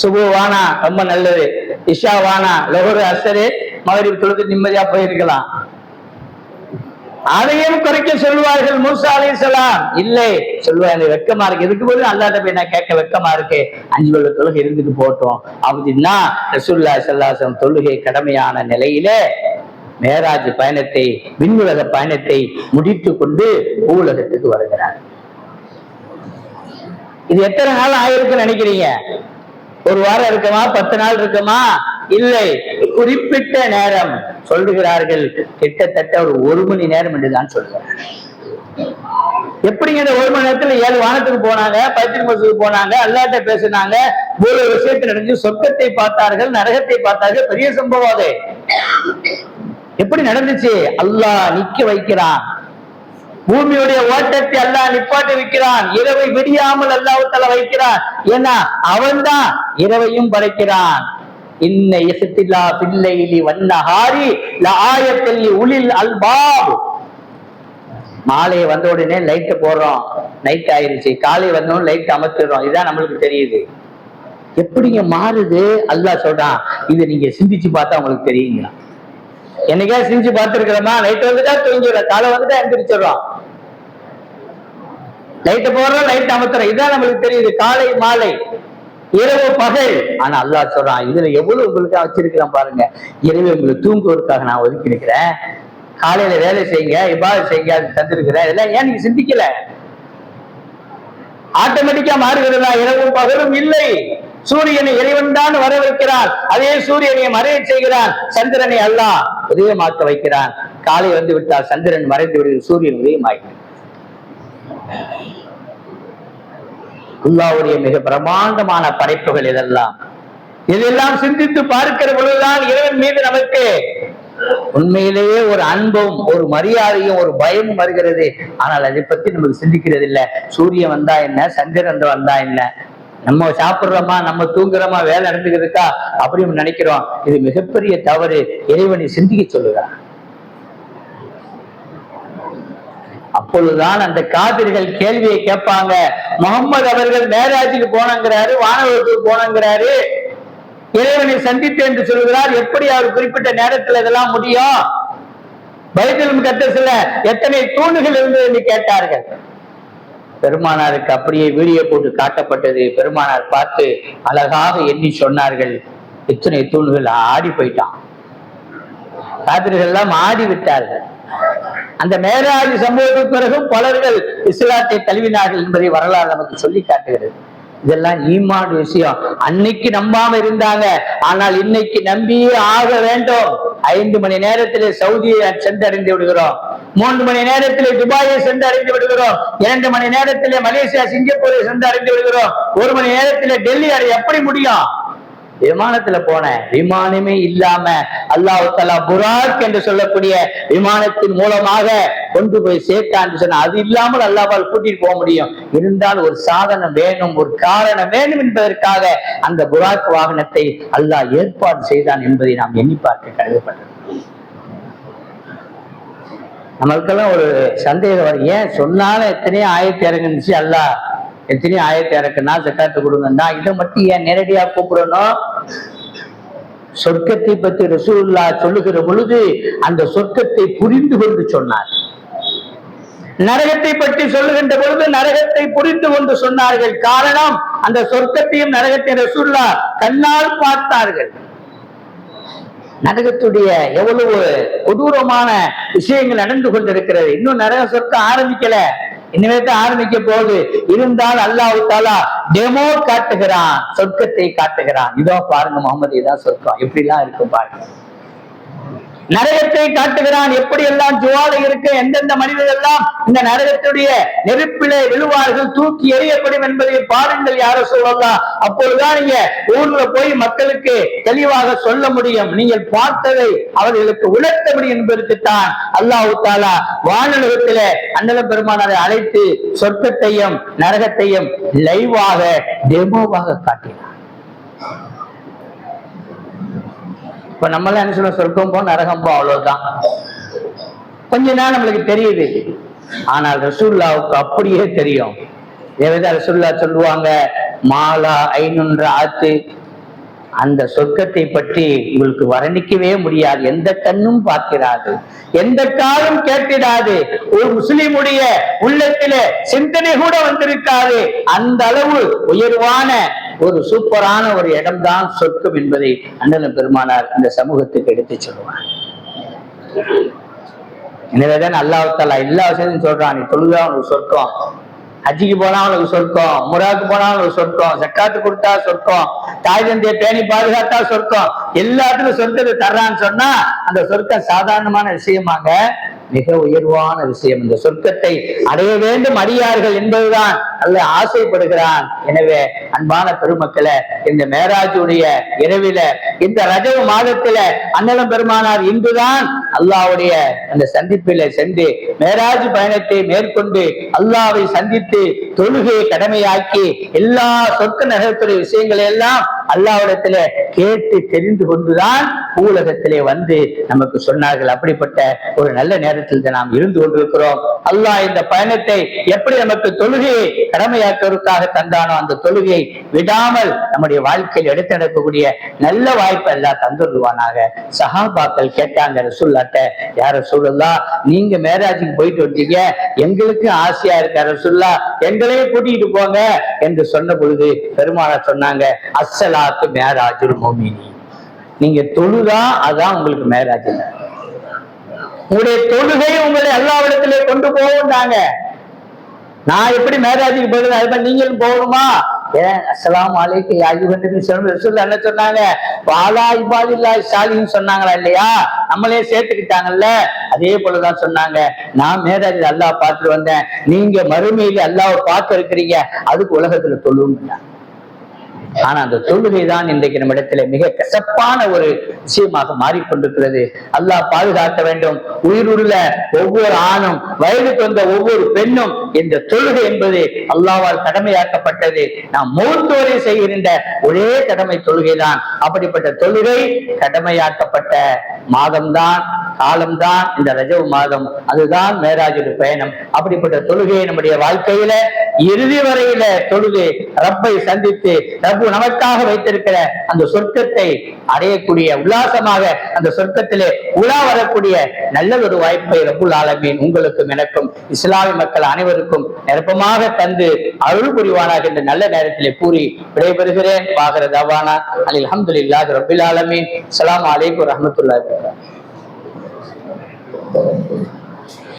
சுபு வானா ரொம்ப நல்லது, இஷா வானா, லொஹரு அஸ்ஸரு மகரிப் தொழுது நிம்மதியா போயிருக்கலாம். அதையும் குறைக்க சொல்வார்கள். மூசா அலைஹிஸ்ஸலாம் இல்லை சொல்லுவாங்க, வெக்கமா இருக்கு, இதுக்கு போது அல்லாஹ்ட்ட போய் நான் கேட்க வெக்கமா இருக்கு, 5 வேளை தொழுகை இருந்துட்டு போட்டோம் அப்படின்னா ரசூலுல்லாஹி ஸல்லல்லாஹு அலைஹி வஸல்லம் தொழுகை கடமையான நிலையிலே மேராஜ் பயணத்தை, விண்ணுலக பயணத்தை முடித்து கொண்டு பூவுலகத்துக்கு வருகிறார். இது எத்தனை நாள் ஆயிருக்குன்னு நினைக்கிறீங்க? ஒரு வாரம் இருக்குமா, 10 நாள் இருக்குமா? இல்லை, குறிப்பிட்ட நேரம் சொல்லுகிறார்கள். கிட்டத்தட்ட ஒரு மணி நேரம் என்றுதான் சொல்லுகிறார். எப்படிங்க இந்த 1 மணி நேரத்துல 7 வானத்துக்கு போனாங்க, பைத்துல் மக்தூஸுக்கு போனாங்க, அல்லாஹ்ட்ட பேசினாங்க, இவ்வளவு விஷயத்தை நடந்து சொர்க்கத்தை பார்த்தார்கள், நரகத்தை பார்த்தார்கள். பெரிய சம்பவம் அது. எப்படி நடந்துச்சு? அல்லாஹ் நிக்க வைக்கிறான். பூமியுடைய ஓட்டத்தை அல்லாஹ் நிப்பாட்டி வைக்கிறான். இரவை விடியாமல் அல்லாஹ் தஆலா வைக்கிறான். ஏன்னா அவன் தான் இரவையும் படைக்கிறான். இன்ன யஸ்திலா பில்லைலி வன்னஹாரி லஆயத்தில் உலில் அல்பாப். மாலை வந்த உடனே லைட் போடுறோம், நைட் ஆயிருச்சு. காலை வந்தோம் லைட் அமர்த்திடுறோம். இதுதான் நம்மளுக்கு தெரியுது. எப்படிங்க மாறுது? அல்லாஹ் சொல்றான். இதை நீங்க சிந்திச்சு பார்த்தா உங்களுக்கு தெரியுங்களா? என்னைக்கா சிந்திச்சு பார்த்திருக்கிறோமா? லைட் வந்துட்டா தூங்கிடுறோம், காலை வந்துட்டா எந்திரிச்சிடறோம், லைட் போடுறோம், லைட் அமர்த்துறோம். இதுதான் நம்மளுக்கு தெரியுது. காலை மாலை, இரவு பகல். ஆனா அல்லாஹ் சொல்றான், இதுல எவ்வளவு உங்களுக்கு வச்சிருக்கிறேன் பாருங்க. இரவு உங்களுக்கு தூங்குவதற்காக நான் ஒதுக்கி இருக்கிறேன், காலையில வேலை செய்யுங்க, இபாதத் செய்யுங்க, அது தந்திருக்கிறேன். இதெல்லாம் ஏன் நீங்க சிந்திக்கல? ஆட்டோமேட்டிக்கா மாறுகிறதா? இரவும் பகலும் இல்லை. சூரியனை இறைவன் தான் வர வைக்கிறான், அதே சூரியனை மறைய செய்கிறான். சந்திரனை அல்லாஹ் உதயமாக்க வைக்கிறான். காலை வந்து விட்டால் சந்திரன் மறைந்து விடுகிறது, சூரியன் உதயமாகிறது. அல்லாஹ்வுடைய மிக பிரமாண்டமான படைப்புகள் இதெல்லாம். இதெல்லாம் சிந்தித்து பார்க்கிற பொழுதுதான் இறைவன் மீது நமக்கு உண்மையிலேயே ஒரு அன்பும் ஒரு மரியாதையும் ஒரு பயமும் வருகிறது. ஆனால் அதை பத்தி நமக்கு சிந்திக்கிறது இல்லை. சூரியன் வந்தா என்ன, சந்திரன் வந்தா என்ன, நம்ம சாப்பிடுறோமா, நம்ம தூங்குறோமா, வேலை நடந்துக்கிறதுக்கா அப்படின்னு நினைக்கிறோம். இது மிகப்பெரிய தவறு. இறைவனை சிந்திக்க சொல்லுகிறான். அப்பொழுதுதான் அந்த காபிர்கள் கேள்வியை கேட்பாங்க. முகம்மது அவர்கள் மேராஜுக்கு போனங்கிறாரு, வானவருக்கு போனங்கிறாரு, இறைவனை சந்தித்து என்று சொல்கிறார். எப்படி அவர் குறிப்பிட்ட நேரத்தில் இதெல்லாம் முடியும்? பைத்துல் முகத்தஸ்ல எத்தனை தூணுகள் இருந்தது என்று கேட்டார்கள். பெருமானாருக்கு அப்படியே வீடியோ போட்டு காட்டப்பட்டது. பெருமானார் பார்த்து அழகாக எண்ணி சொன்னார்கள், எத்தனை தூண்கள். ஆடி போயிட்டான். காபிர்கள் எல்லாம் ஆடி விட்டார்கள். அந்த மேராஜ் சம்பவத்துக்கு பிறகும் பலர்கள் இஸ்லாத்தை தழுவினார்கள் என்பதை வரலாறு நமக்கு சொல்லி காட்டுகிறது. இதெல்லாம் ஈமான் விஷயம். அன்னைக்கு நம்பாம இருந்தாங்க, ஆனால் இன்னைக்கு நம்பியே ஆக வேண்டும். 5 மணி நேரத்திலே சவுதியை சென்றடைந்து விடுகிறோம், 3 மணி நேரத்திலே துபாயை சென்றடைந்து விடுகிறோம், 2 மணி நேரத்திலே மலேசியா சிங்கப்பூரை சென்றடைந்து விடுகிறோம், 1 மணி நேரத்திலே டெல்லி. அது எப்படி முடியும்? விமானத்துல போன விமானமே இல்லாம அல்லாஹ் தஆலா புராக் என்று சொல்லக்கூடிய விமானத்தின் மூலமாக கொண்டு போய் சேர்த்தான்னு சொன்ன, அது இல்லாமல் அல்லாஹ்வால் கூட்டிட்டு போக முடியும். இருந்தால் ஒரு சாதனம் வேணும், ஒரு காரணம் வேணும் என்பதற்காக அந்த புராக் வாகனத்தை அல்லாஹ் ஏற்பாடு செய்தான் என்பதை நாம் எண்ணி பார்க்க கடமைப்பட்டது. நம்மளுக்கெல்லாம் ஒரு சந்தேகம் வரும், ஏன் சொன்னாலும் எத்தனையோ ஆயத்து இறங்குச்சு, அல்லாஹ் எத்தனையோ ஆயத்து இறக்குன்னா ஜக்காத்து கொடுங்கன்னா, இதை மட்டும் ஏன் நேரடியா கூப்பிடணும்? சொர்க்கத்தை பற்றி ரசூலுல்லாஹ் சொல்லுகிற பொழுது அந்த சொர்க்கத்தை புரிந்து கொண்டு சொன்னார். நரகத்தை பற்றி சொல்லுகின்ற பொழுது நரகத்தை புரிந்து கொண்டு சொன்னார்கள். காரணம், அந்த சொர்க்கத்தையும் நரகத்தையும் ரசூலுல்லாஹ் கண்ணால் பார்த்தார்கள். நரகத்துடைய எவ்வளவு கொடூரமான விஷயங்கள் நடந்து கொண்டிருக்கிறது. இன்னும் நரக சொர்க்கம் ஆரம்பிக்கல, இனிமேதான் ஆரம்பிக்க போகுது. இருந்தால் அல்லாஹ் தஆலா டெமோ காட்டுகிறான், சொர்க்கத்தை காட்டுகிறான். இதோ பாருங்க முகமது, இதான் சொர்க்கம், எப்படி எல்லாம் இருக்கும் பாருங்க. நரகத்தை காட்டுகிறான். எப்படி எல்லாம் ஜுவாலை இருக்கு, எந்தெந்த மனிதர்கள் எல்லாம் இந்த நரகத்துடைய நெருப்பிலே விழுவார்கள், தூக்கி எறியப்படும் என்பதை பாருங்கள் யார சொல்லலாம். அப்பொழுதுதான் நீங்க ஊர்ல போய் மக்களுக்கு தெளிவாக சொல்ல முடியும். நீங்கள் பார்த்ததை அவர்களுக்கு உணர்த்த முடியும் என்பதற்குத்தான் அல்லாஹ் தஆலா வானுலகத்திலே அண்ணல் பெருமானாரை அழைத்து சொர்க்கத்தையும் நரகத்தையும் லைவாக டெமோவாக காட்டினார். இப்ப நம்மளாம் என்ன சொல்ல, சொர்க்கம் போ நரகம் போ அவ்வளவுதான், கொஞ்ச நேரம் நம்மளுக்கு தெரியுது. ஆனால் ரசூலுல்லாவுக்கு அப்படியே தெரியும். ரசூலுல்லா சொல்லுவாங்க, மாலா ஐநுன்ற ஆத்து, அந்த சொர்க்கத்தை பற்றி உங்களுக்கு வர்ணிக்கவே முடியாது, எந்த கண்ணும் பார்க்கிறாது, எந்த காலும் கேட்கிறாது, ஒரு முஸ்லிமுடைய உள்ளத்திலே சிந்தனை கூட வந்திருக்காது. அந்த அளவு உயர்வான ஒரு சூப்பரான ஒரு இடம்தான் சொர்க்கம் என்பதை அண்ணல் பெருமானார் இந்த சமூகத்துக்கு எடுத்து சொல்லுவார். எனவேதான் அல்லாஹ் தஆலா எல்லா விஷயத்தையும் சொல்றான். நீ தொழுதா உனக்கு சொர்க்கம், ஹஜ்ஜிக்கு போனா உனக்கு சொர்க்கம், உம்ராக்கு போனா உனக்கு சொர்க்கம், ஜக்காத்து கொடுத்தா சொர்க்கம், தாய் தந்தையை பேணி பாதுகாத்தா சொர்க்கம், எல்லாத்துக்கும் சொர்க்கத்தை தர்றான்னு சொன்னா அந்த சொர்க்கம் சாதாரணமான விஷயமாக மிக உயர்வான விஷயம். இந்த சொர்க்கத்தை அடைய வேண்டும் அடியார்கள் என்பதுதான் அல்லாஹ் ஆசைப்படுகிறான். எனவே அன்பான பெருமக்களை, இந்த மேராஜுடைய இரவில, இந்த ரஜவ மாதத்தில அண்ணலம் பெருமானார் இன்றுதான் அல்லாஹ்வுடைய அந்த சந்திப்பில சென்று மேராஜ் பயணத்தை மேற்கொண்டு அல்லாஹ்வை சந்தித்து தொழுகையை கடமையாக்கி எல்லா சொர்க்க நரகத்துடைய விஷயங்களை எல்லாம் அல்லாஹ்விடத்தில கேட்டு தெரிந்து கொண்டுதான் பூலகத்திலே வந்து நமக்கு சொன்னார்கள். அப்படிப்பட்ட ஒரு நல்ல நேரத்தில் நாம் இருந்து கொண்டிருக்கிறோம். அல்லாஹ் இந்த பயணத்தை எப்படி நமக்கு தொழுகையை கடமையாக்குவதற்காக தந்தானோ அந்த தொழுகையை விடாமல் நம்முடைய வாழ்க்கையில் எடுத்து நடக்கக்கூடிய நல்ல வாய்ப்பை எல்லாம் தந்துடுவானாக. சஹாபாக்கள் கேட்டாங்க ரசூலுல்லாஹ்ட்ட, யார் ரசூலுல்லாஹ், நீங்க மேராஜுக்கு போயிட்டு வந்தீங்க, எங்களுக்கு ஆசையா இருக்க ரசூலுல்லாஹ், எங்களையும் கூட்டிட்டு போங்க என்று சொன்ன பொழுது பெருமானார் சொன்னாங்க, அஸ்ஸலாத்து மேராஜுல் முஃமினீன், நீங்க தொழுதா அதான் உங்களுக்கு மேராஜ். உங்களுடைய தொழுகை உங்களை அல்லாஹ்விடத்திலே கொண்டு போகும்னாங்க. நான் எப்படி மேராஜுக்கு போயிடுவேன், அது மாதிரி நீங்களும் போகணுமா? ஏன் அஸ்ஸலாமு அலைக்கும் யா அய்யுஹன் நபி ரசூலுல்லாஹ் என்ன சொன்னாங்க, வாலா இபாதில்லாஹி ஸாலிஹீன் சொன்னாங்களா இல்லையா? நம்மளே சேர்த்துக்கிட்டாங்கல்ல. அதே போலதான் சொன்னாங்க, நான் மேராஜில் அல்லாஹ் பார்த்துட்டு வந்தேன், நீங்க மறுமையில அல்லாஹ்வை பார்த்து இருக்கிறீங்க, அதுக்கு உலகத்துல தொழுவுங்க. ஆனா அந்த தொழுகை தான் இன்றைக்கு நம்ம இடத்துல மிக கசப்பான ஒரு விஷயமாக மாறிக்கொண்டிருக்கிறது. அல்லாஹ் பாதுகாக்க வேண்டும். உயிருள்ள ஒவ்வொரு ஆணும், வயதுக்கு வந்த ஒவ்வொரு பெண்ணும் இந்த தொழுகை என்பது அல்லாஹ்வால் கடமையாக்கப்பட்டது. நாம் மூத்தோரை செய்கின்ற ஒரே கடமை தொழுகைதான். அப்படிப்பட்ட தொழுகை கடமையாக்கப்பட்ட மாதம்தான், காலம்தான் இந்த ரஜவ் மாதம். அதுதான் மேராஜுடைய பயணம். அப்படிப்பட்ட தொழுகையை நம்முடைய வாழ்க்கையில இறுதி வரையில தொழுகை ரப்பை சந்தித்து ரப்பு நமக்காக வைத்திருக்கிற அந்த சொர்க்கத்தை அடையக்கூடிய, உல்லாசமாக அந்த சொர்க்கத்திலே உலா வரக்கூடிய நல்ல ஒரு வாய்ப்பை ரப்புல் ஆலமீன் உங்களுக்கும் எனக்கும் இஸ்லாமிய மக்கள் அனைவருக்கும் நிரப்பமாக தந்து அருள் புரிவானாக என்ற நல்ல நேரத்திலே கூறி விடைபெறுகிறேன். வாகர தவானா அல்ஹம்துலில்லாஹி ரப்பில் ஆலமீன். அஸ்ஸலாமு அலைக்கும் வரஹ்மத்துல்லாஹி வபரகாத்துஹு.